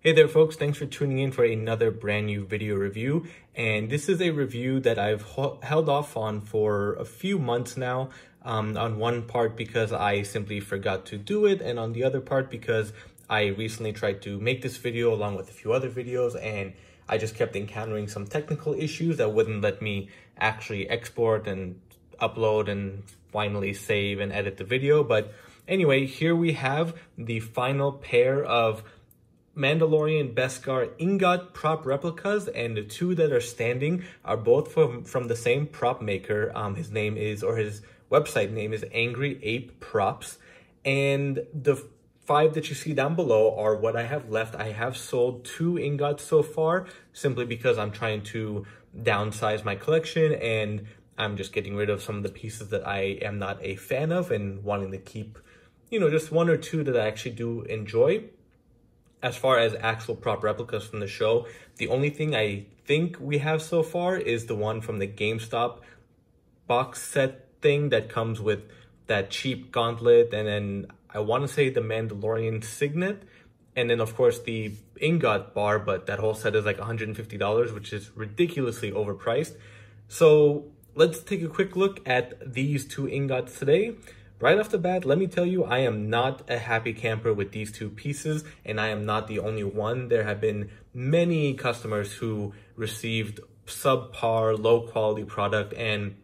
Hey there folks, thanks for tuning in for another brand new video review. And this is a review that I've held off on for a few months now. On one part because I simply forgot to do it, and on the other part because I recently tried to make this video along with a few other videos, and I just kept encountering some technical issues that wouldn't let me actually export and upload and finally save and edit the video. But anyway, here we have the final pair of Mandalorian Beskar ingot prop replicas, and the two that are standing are both from the same prop maker. His name is, or his website name is Angry Ape Props, and the 5 that you see down below are what I have left. I have sold 2 ingots so far, simply because I'm trying to downsize my collection and I'm just getting rid of some of the pieces that I am not a fan of and wanting to keep, you know, just 1 or 2 that I actually do enjoy. As far as actual prop replicas from the show, the only thing I think we have so far is the one from the GameStop box set thing that comes with that cheap gauntlet, and then I want to say the Mandalorian signet, and then of course the ingot bar, but that whole set is like $150, which is ridiculously overpriced. So let's take a quick look at these 2 ingots today. Right off the bat, let me tell you, I am not a happy camper with these 2 pieces, and I am not the only one. There have been many customers who received subpar, low quality product and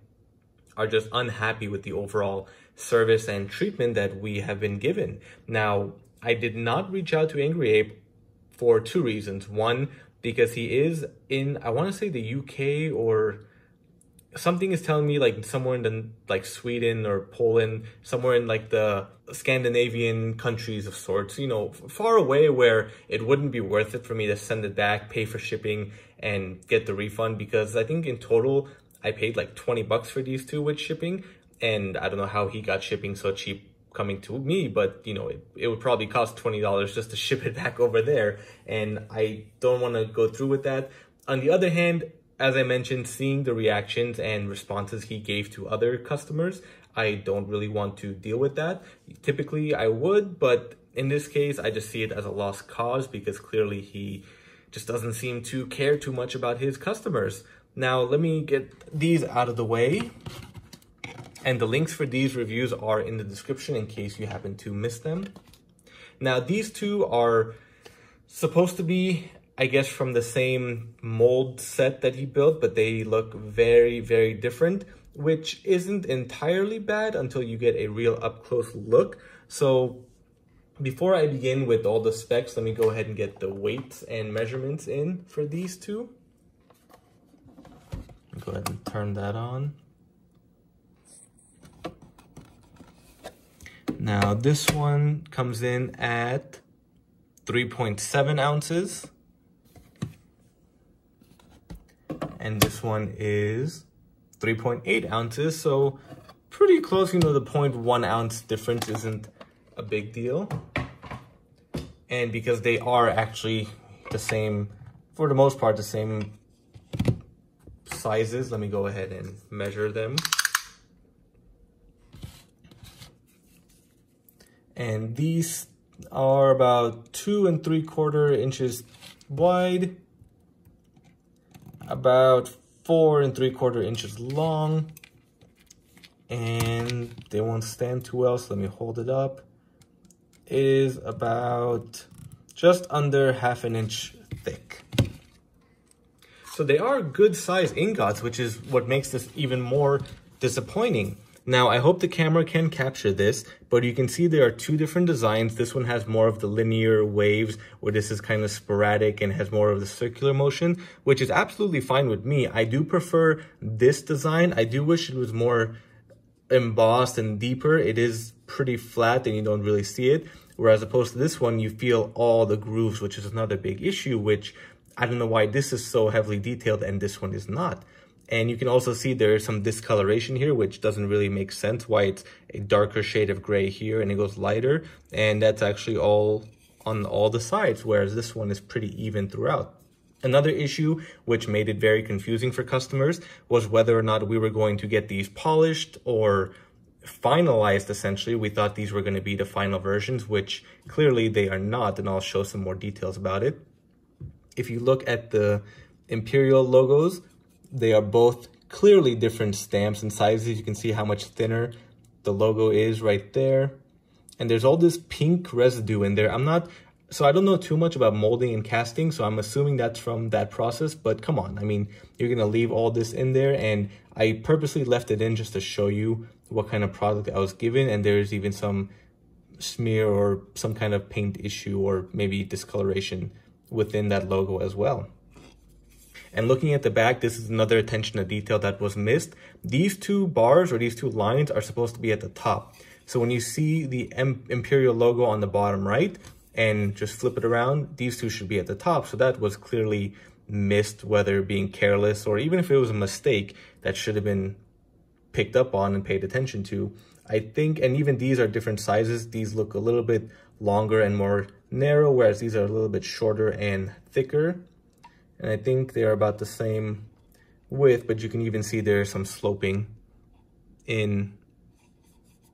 are just unhappy with the overall service and treatment that we have been given. Now, I did not reach out to Angry Ape for 2 reasons. One, because he is in, I want to say the UK, or something is telling me like somewhere in the, like Sweden or Poland, somewhere in like the Scandinavian countries of sorts, you know, far away, where it wouldn't be worth it for me to send it back, pay for shipping and get the refund, because I think in total I paid like 20 bucks for these 2 with shipping, and I don't know how he got shipping so cheap coming to me, but you know, it would probably cost $20 just to ship it back over there, and I don't want to go through with that. On the other hand, as I mentioned, seeing the reactions and responses he gave to other customers, I don't really want to deal with that. Typically I would, but in this case, I just see it as a lost cause, because clearly he just doesn't seem to care too much about his customers. Now, let me get these out of the way. And the links for these reviews are in the description in case you happen to miss them. Now, these 2 are supposed to be, I guess, from the same mold set that he built, but they look very, very different, which isn't entirely bad until you get a real up-close look. So before I begin with all the specs, let me go ahead and get the weights and measurements in for these 2. Go ahead and turn that on. Now this one comes in at 3.7 ounces. And this one is 3.8 ounces, so pretty close. You know, the 0.1 ounce difference isn't a big deal. And because they are actually the same, for the most part, the same sizes, let me go ahead and measure them. And these are about 2 3/4 inches wide, about 4 3/4 inches long, and they won't stand too well, so let me hold it up. It is about just under 1/2 inch thick. So they are good size ingots, which is what makes this even more disappointing. Now, I hope the camera can capture this, but you can see there are 2 different designs. This one has more of the linear waves, where this is kind of sporadic and has more of the circular motion, which is absolutely fine with me. I do prefer this design. I do wish it was more embossed and deeper. It is pretty flat and you don't really see it. Whereas opposed to this one, you feel all the grooves, which is another big issue, which I don't know why this is so heavily detailed and this one is not. And you can also see there is some discoloration here, which doesn't really make sense, why it's a darker shade of gray here and it goes lighter. And that's actually all on all the sides, whereas this one is pretty even throughout. Another issue which made it very confusing for customers was whether or not we were going to get these polished or finalized essentially. We thought these were going to be the final versions, which clearly they are not, and I'll show some more details about it. If you look at the Imperial logos, they are both clearly different stamps and sizes. You can see how much thinner the logo is right there. And there's all this pink residue in there. So I don't know too much about molding and casting, so I'm assuming that's from that process, but come on. I mean, you're gonna leave all this in there, and I purposely left it in just to show you what kind of product I was given, and there's even some smear or some kind of paint issue or maybe discoloration within that logo as well. And looking at the back, this is another attention to detail that was missed. These two bars or these two lines are supposed to be at the top. So when you see the Imperial logo on the bottom right and just flip it around, these two should be at the top. So that was clearly missed, whether being careless or even if it was a mistake that should have been picked up on and paid attention to. I think, and even these are different sizes. These look a little bit longer and more narrow, whereas these are a little bit shorter and thicker. And I think they're about the same width, but you can even see there's some sloping in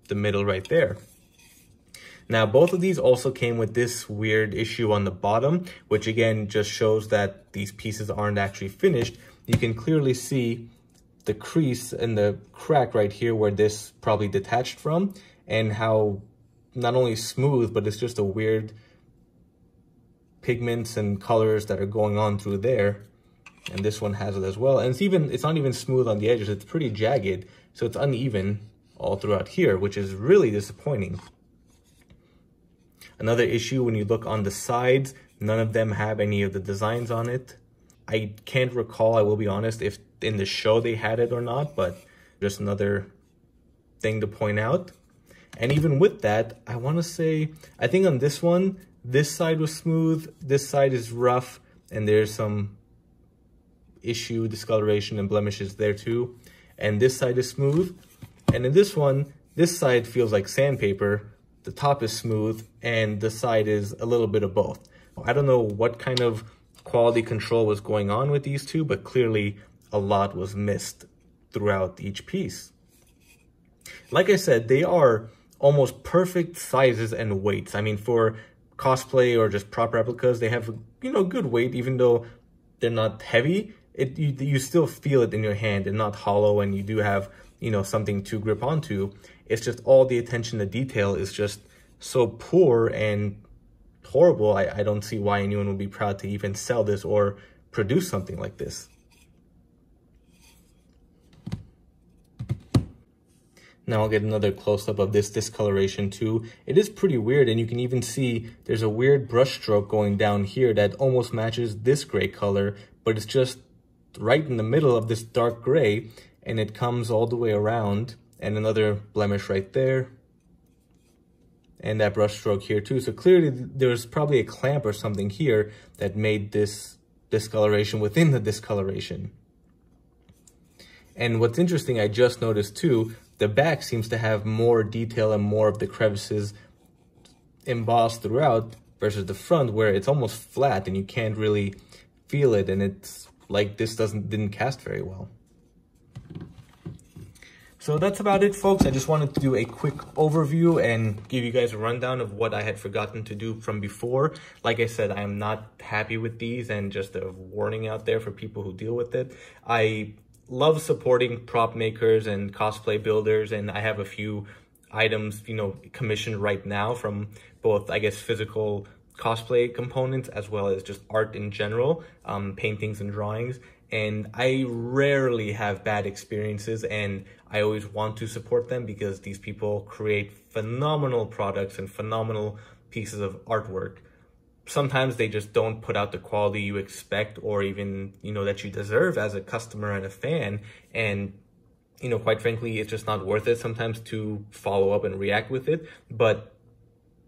the middle right there. Now, both of these also came with this weird issue on the bottom, which again just shows that these pieces aren't actually finished. You can clearly see the crease and the crack right here where this probably detached from, and how not only smooth, but it's just a weird pigments and colors that are going on through there. And this one has it as well. And it's not even smooth on the edges. It's pretty jagged, so it's uneven all throughout here, which is really disappointing. Another issue, when you look on the sides, none of them have any of the designs on it. I can't recall, I will be honest, if in the show they had it or not, but just another thing to point out. And even with that, I want to say, I think on this one, this side was smooth, this side is rough, and there's some issue, discoloration, and blemishes there too. And this side is smooth. And in this one, this side feels like sandpaper, the top is smooth, and the side is a little bit of both. I don't know what kind of quality control was going on with these two, but clearly a lot was missed throughout each piece. Like I said, they are almost perfect sizes and weights. I mean, for cosplay or just prop replicas, they have, you know, good weight. Even though they're not heavy, you still feel it in your hand and not hollow, and you do have, you know, something to grip onto. It's just all the attention to detail is just so poor and horrible. I don't see why anyone would be proud to even sell this or produce something like this. Now I'll get another close-up of this discoloration too. It is pretty weird, and you can even see there's a weird brush stroke going down here that almost matches this gray color, but it's just right in the middle of this dark gray, and it comes all the way around. And another blemish right there, and that brush stroke here too. So clearly there's probably a clamp or something here that made this discoloration within the discoloration. And what's interesting, I just noticed too, the back seems to have more detail and more of the crevices embossed throughout versus the front, where it's almost flat and you can't really feel it, and it's like this didn't cast very well. So that's about it, folks. I just wanted to do a quick overview and give you guys a rundown of what I had forgotten to do from before. Like I said, I am not happy with these, and just a warning out there for people who deal with it. I love supporting prop makers and cosplay builders, and I have a few items, you know, commissioned right now from both, I guess, physical cosplay components as well as just art in general, paintings and drawings. And I rarely have bad experiences, and I always want to support them because these people create phenomenal products and phenomenal pieces of artwork. Sometimes they just don't put out the quality you expect, or even, you know, that you deserve as a customer and a fan. And, you know, quite frankly, it's just not worth it sometimes to follow up and react with it. But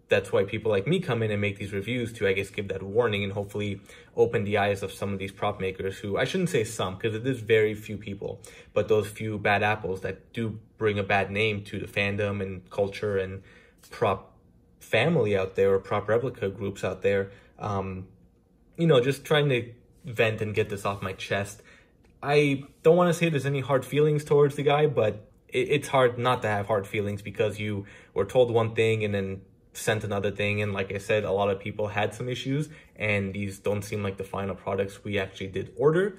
that's why people like me come in and make these reviews to, I guess, give that warning and hopefully open the eyes of some of these prop makers who, I shouldn't say some, because it is very few people, but those few bad apples that do bring a bad name to the fandom and culture and prop family out there, or prop replica groups out there. You know, just trying to vent and get this off my chest. I don't want to say there's any hard feelings towards the guy, but it's hard not to have hard feelings because you were told one thing and then sent another thing. And like I said, a lot of people had some issues, and these don't seem like the final products we actually did order.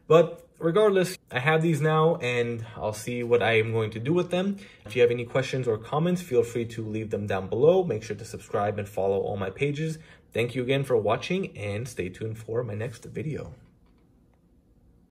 But regardless, I have these now, and I'll see what I am going to do with them. If you have any questions or comments, feel free to leave them down below. Make sure to subscribe and follow all my pages. Thank you again for watching, and stay tuned for my next video.